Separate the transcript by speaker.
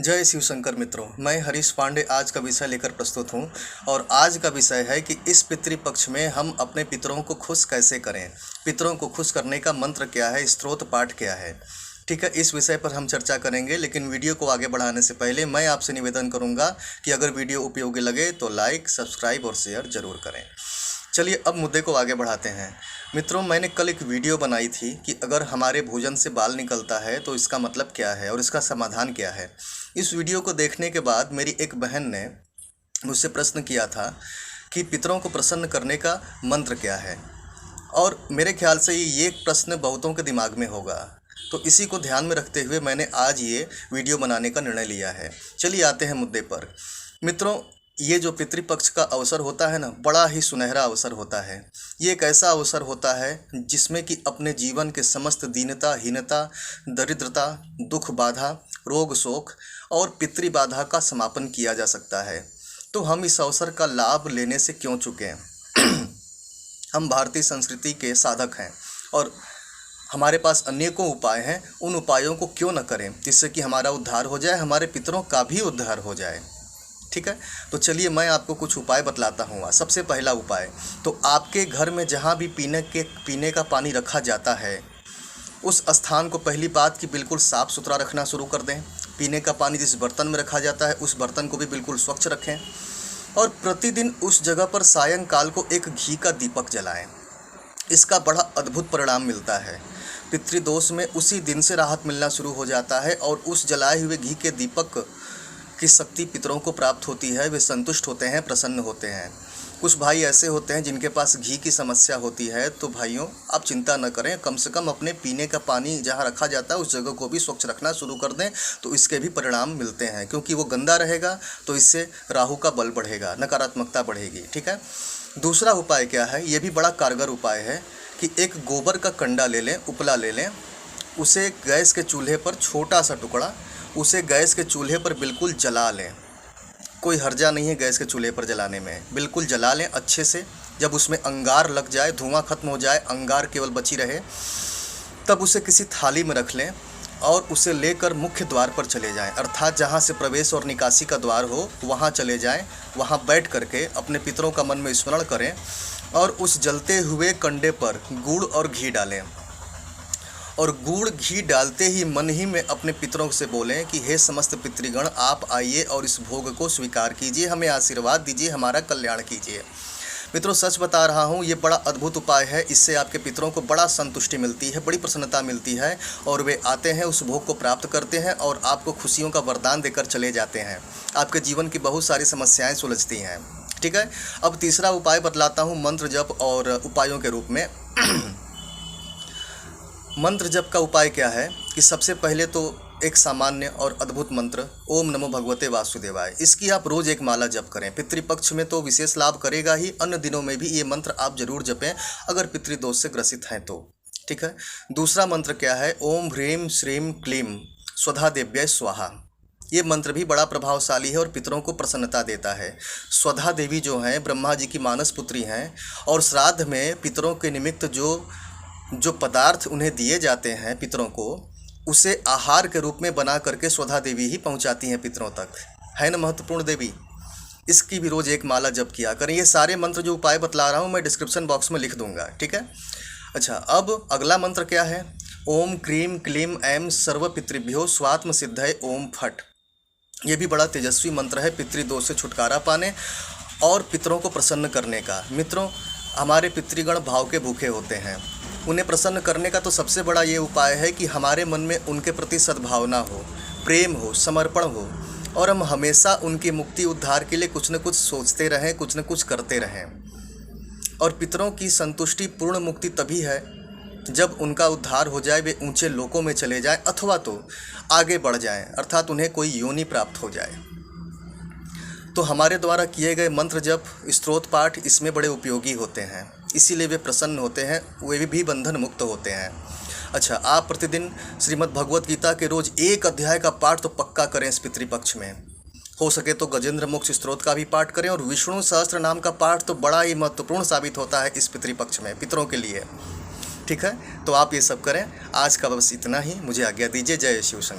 Speaker 1: जय शिव शंकर मित्रों, मैं हरीश पांडे आज का विषय लेकर प्रस्तुत हूँ। और आज का विषय है कि इस पितृपक्ष में हम अपने पितरों को खुश कैसे करें। पितरों को खुश करने का मंत्र क्या है, स्तोत्र पाठ क्या है। ठीक है, इस विषय पर हम चर्चा करेंगे। लेकिन वीडियो को आगे बढ़ाने से पहले मैं आपसे निवेदन करूँगा कि अगर वीडियो उपयोगी लगे तो लाइक, सब्सक्राइब और शेयर ज़रूर करें। चलिए अब मुद्दे को आगे बढ़ाते हैं। मित्रों, मैंने कल एक वीडियो बनाई थी कि अगर हमारे भोजन से बाल निकलता है तो इसका मतलब क्या है और इसका समाधान क्या है। इस वीडियो को देखने के बाद मेरी एक बहन ने मुझसे प्रश्न किया था कि पितरों को प्रसन्न करने का मंत्र क्या है। और मेरे ख्याल से ये प्रश्न बहुतों के दिमाग में होगा, तो इसी को ध्यान में रखते हुए मैंने आज ये वीडियो बनाने का निर्णय लिया है। चलिए आते हैं मुद्दे पर। मित्रों, ये जो पितृपक्ष का अवसर होता है ना, बड़ा ही सुनहरा अवसर होता है। ये एक ऐसा अवसर होता है जिसमें कि अपने जीवन के समस्त दीनता, हीनता, दरिद्रता, दुख, बाधा, रोग, शोक और पितृबाधा का समापन किया जा सकता है। तो हम इस अवसर का लाभ लेने से क्यों चूकें। हम भारतीय संस्कृति के साधक हैं और हमारे पास अनेकों उपाय हैं। उन उपायों को क्यों न करें जिससे कि हमारा उद्धार हो जाए, हमारे पितरों का भी उद्धार हो जाए। ठीक है, तो चलिए मैं आपको कुछ उपाय बतलाता हूँ। सबसे पहला उपाय, तो आपके घर में जहाँ भी पीने का पानी रखा जाता है उस स्थान को पहली बात कि बिल्कुल साफ़ सुथरा रखना शुरू कर दें। पीने का पानी जिस बर्तन में रखा जाता है उस बर्तन को भी बिल्कुल स्वच्छ रखें और प्रतिदिन उस जगह पर सायंकाल को एक घी का दीपक जलाएं। इसका बड़ा अद्भुत परिणाम मिलता है। पितृदोष में उसी दिन से राहत मिलना शुरू हो जाता है और उस जलाए हुए घी के दीपक की शक्ति पितरों को प्राप्त होती है। वे संतुष्ट होते हैं, प्रसन्न होते हैं। कुछ भाई ऐसे होते हैं जिनके पास घी की समस्या होती है, तो भाइयों आप चिंता न करें, कम से कम अपने पीने का पानी जहाँ रखा जाता है उस जगह को भी स्वच्छ रखना शुरू कर दें, तो इसके भी परिणाम मिलते हैं। क्योंकि वो गंदा रहेगा तो इससे राहु का बल बढ़ेगा, नकारात्मकता बढ़ेगी। ठीक है, दूसरा उपाय क्या है, ये भी बड़ा कारगर उपाय है कि एक गोबर का कंडा ले लें, उपला ले लें, उसे गैस के चूल्हे पर छोटा सा टुकड़ा, उसे गैस के चूल्हे पर बिल्कुल जला लें। कोई हर्जा नहीं है गैस के चूल्हे पर जलाने में, बिल्कुल जला लें अच्छे से। जब उसमें अंगार लग जाए, धुआं खत्म हो जाए, अंगार केवल बची रहे, तब उसे किसी थाली में रख लें और उसे लेकर मुख्य द्वार पर चले जाएं। अर्थात जहाँ से प्रवेश और निकासी का द्वार हो वहाँ चले जाएं। वहाँ बैठ करके अपने पितरों का मन में स्मरण करें और उस जलते हुए कंडे पर गुड़ और घी डालें। और गुड़ घी डालते ही मन ही में अपने पितरों से बोलें कि हे समस्त पितृगण, आप आइए और इस भोग को स्वीकार कीजिए, हमें आशीर्वाद दीजिए, हमारा कल्याण कीजिए। मित्रों, सच बता रहा हूँ, ये बड़ा अद्भुत उपाय है। इससे आपके पितरों को बड़ा संतुष्टि मिलती है, बड़ी प्रसन्नता मिलती है और वे आते हैं, उस भोग को प्राप्त करते हैं और आपको खुशियों का वरदान देकर चले जाते हैं। आपके जीवन की बहुत सारी समस्याएँ सुलझती हैं। ठीक है, अब तीसरा उपाय बतलाता हूँ मंत्र जप और उपायों के रूप में। मंत्र जप का उपाय क्या है कि सबसे पहले तो एक सामान्य और अद्भुत मंत्र ओम नमो भगवते वासुदेवाय, इसकी आप रोज़ एक माला जप करें। पितृपक्ष में तो विशेष लाभ करेगा ही, अन्य दिनों में भी ये मंत्र आप जरूर जपें अगर पितृदोष से ग्रसित हैं तो। ठीक है, दूसरा मंत्र क्या है, ओम ह्रीम श्रीम क्लीम स्वधा देव्य स्वाहा। ये मंत्र भी बड़ा प्रभावशाली है और पितरों को प्रसन्नता देता है। स्वधा देवी जो हैं ब्रह्मा जी की मानस पुत्री हैं और श्राद्ध में पितरों के निमित्त जो पदार्थ उन्हें दिए जाते हैं पितरों को, उसे आहार के रूप में बना करके स्वधा देवी ही पहुंचाती हैं पितरों तक। है ना महत्वपूर्ण देवी। इसकी भी रोज़ एक माला जप किया करें। ये सारे मंत्र जो उपाय बतला रहा हूँ मैं डिस्क्रिप्शन बॉक्स में लिख दूंगा। ठीक है, अच्छा अब अगला मंत्र क्या है, ओम क्रीम क्लीम ऐम सर्व पितृभ्यो स्वात्म सिद्धय ओम फट। ये भी बड़ा तेजस्वी मंत्र है पितृदोष से छुटकारा पाने और पितरों को प्रसन्न करने का। मित्रों, हमारे पितृगण भाव के भूखे होते हैं। उन्हें प्रसन्न करने का तो सबसे बड़ा ये उपाय है कि हमारे मन में उनके प्रति सद्भावना हो, प्रेम हो, समर्पण हो और हम हमेशा उनकी मुक्ति उद्धार के लिए कुछ न कुछ सोचते रहें, कुछ न कुछ करते रहें। और पितरों की संतुष्टि, पूर्ण मुक्ति तभी है जब उनका उद्धार हो जाए, वे ऊंचे लोकों में चले जाएं अथवा तो आगे बढ़ जाएं, अर्थात उन्हें कोई योनि प्राप्त हो जाए। तो हमारे द्वारा किए गए मंत्र जप, स्तोत्र पाठ इसमें बड़े उपयोगी होते हैं, इसीलिए वे प्रसन्न होते हैं, वे भी बंधन मुक्त होते हैं। अच्छा, आप प्रतिदिन श्रीमद् भगवत गीता के रोज़ एक अध्याय का पाठ तो पक्का करें इस पितृपक्ष में। हो सके तो गजेंद्र मोक्ष स्तोत्र का भी पाठ करें और विष्णु सहस्त्र नाम का पाठ तो बड़ा ही महत्वपूर्ण साबित होता है इस पितृपक्ष में पितरों के लिए। ठीक है, तो आप ये सब करें। आज का बस इतना ही, मुझे आज्ञा दीजिए। जय शिव शंकर।